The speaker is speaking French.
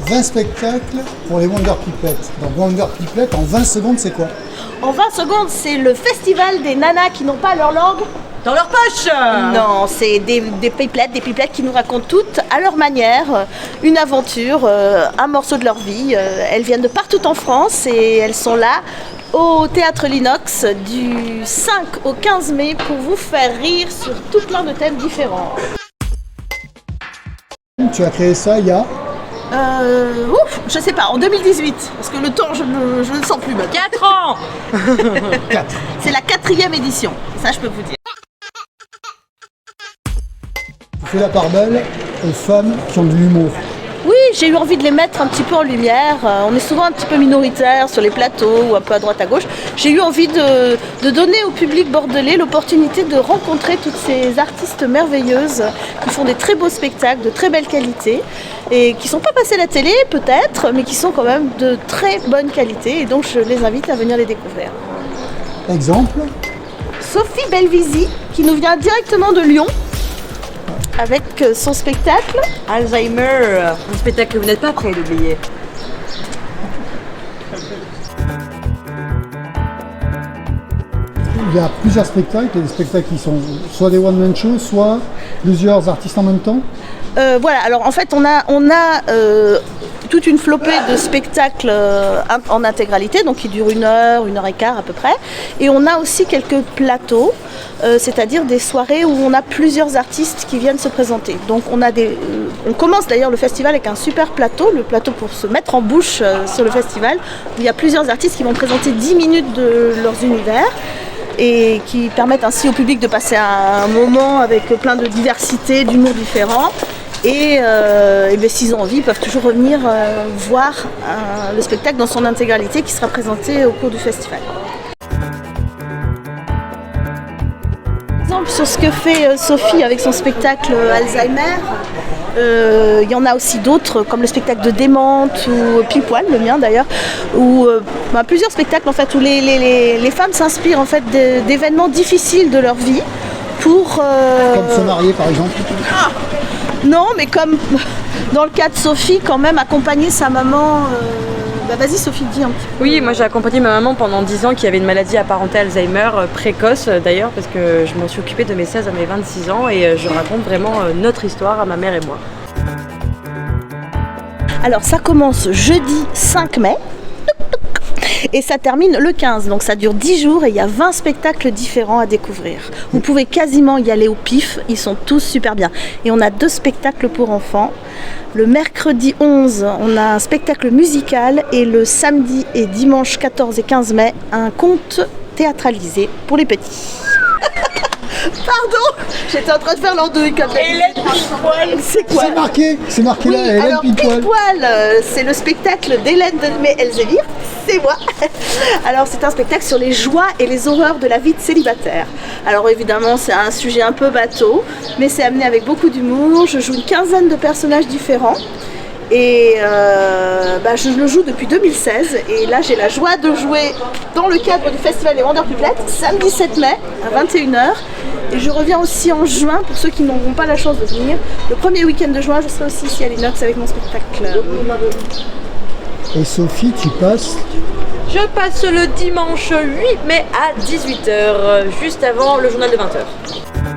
20 spectacles pour les Wonder Pipelettes. Donc Wonder Pipelettes, en 20 secondes, c'est quoi? En 20 secondes, c'est le festival des nanas qui n'ont pas leur langue Dans leur poche. Non, c'est des pipelettes qui nous racontent toutes, à leur manière, une aventure, un morceau de leur vie. Elles viennent de partout en France et elles sont là au Théâtre Linox du 5 au 15 mai pour vous faire rire sur tout plein de thèmes différents. Tu as créé ça il y a Je sais pas, en 2018, parce que le temps, je ne le sens plus maintenant. 4 ans. 4. C'est la 4e édition, ça je peux vous dire. Tu fais la part belle aux femmes qui ont de l'humour. Oui, j'ai eu envie de les mettre un petit peu en lumière. On est souvent un petit peu minoritaire sur les plateaux ou un peu à droite à gauche. J'ai eu envie de donner au public bordelais l'opportunité de rencontrer toutes ces artistes merveilleuses qui font des très beaux spectacles de très belle qualité et qui ne sont pas passés à la télé peut-être, mais qui sont quand même de très bonne qualité et donc je les invite à venir les découvrir. Exemple, Sophie Belvisi qui nous vient directement de Lyon avec son spectacle Alzheimer, un spectacle que vous n'êtes pas prêt d'oublier. il y a plusieurs spectacles. Il y a des spectacles qui sont soit des one-man shows, soit plusieurs artistes en même temps. Voilà, alors en fait on a toute une flopée de spectacles en intégralité, donc qui durent 1 heure, 1 heure et quart à peu près. Et on a aussi quelques plateaux, c'est-à-dire des soirées où on a plusieurs artistes qui viennent se présenter. Donc on commence d'ailleurs le festival avec un super plateau, le plateau pour se mettre en bouche sur le festival, où il y a plusieurs artistes qui vont présenter 10 minutes de leurs univers et qui permettent ainsi au public de passer un moment avec plein de diversité, d'humour différents. Et s'ils ont envie, ils peuvent toujours revenir voir le spectacle dans son intégralité qui sera présenté au cours du festival. Par exemple, sur ce que fait Sophie avec son spectacle Alzheimer, il y en a aussi d'autres comme le spectacle de Démente ou Pile Poil, le mien d'ailleurs, où plusieurs spectacles en fait, où les femmes s'inspirent en fait, d'événements difficiles de leur vie pour... Comme se marier par exemple. Non, mais comme dans le cas de Sophie, quand même accompagner sa maman. Vas-y Sophie, dis un petit peu. Oui, moi j'ai accompagné ma maman pendant 10 ans qui avait une maladie apparentée Alzheimer, précoce d'ailleurs, parce que je m'en suis occupée de mes 16 à mes 26 ans et je raconte vraiment notre histoire à ma mère et moi. Alors ça commence jeudi 5 mai. Et ça termine le 15, donc ça dure 10 jours et il y a 20 spectacles différents à découvrir. Vous pouvez quasiment y aller au pif, ils sont tous super bien. Et on a 2 spectacles pour enfants. Le mercredi 11, on a un spectacle musical et le samedi et dimanche 14 et 15 mai, un conte théâtralisé pour les petits. Pardon, j'étais en train de faire l'andouille comme Hélène Pile-Poil. C'est quoi? C'est marqué là, Hélène alors Pile-Poil. Pile-Poil, c'est le spectacle d'Hélène Elzevir, c'est moi. Alors c'est un spectacle sur les joies et les horreurs de la vie de célibataire. Alors évidemment c'est un sujet un peu bateau, mais c'est amené avec beaucoup d'humour. Je joue une quinzaine de personnages différents. Et je le joue depuis 2016 et là j'ai la joie de jouer dans le cadre du festival des Wonder Pipelettes samedi 7 mai à 21h et je reviens aussi en juin pour ceux qui n'auront pas la chance de venir. Le premier week-end de juin je serai aussi ici à l'Inox avec mon spectacle. Et Sophie, tu passes? Je passe le dimanche 8 mai à 18h, juste avant le journal de 20h.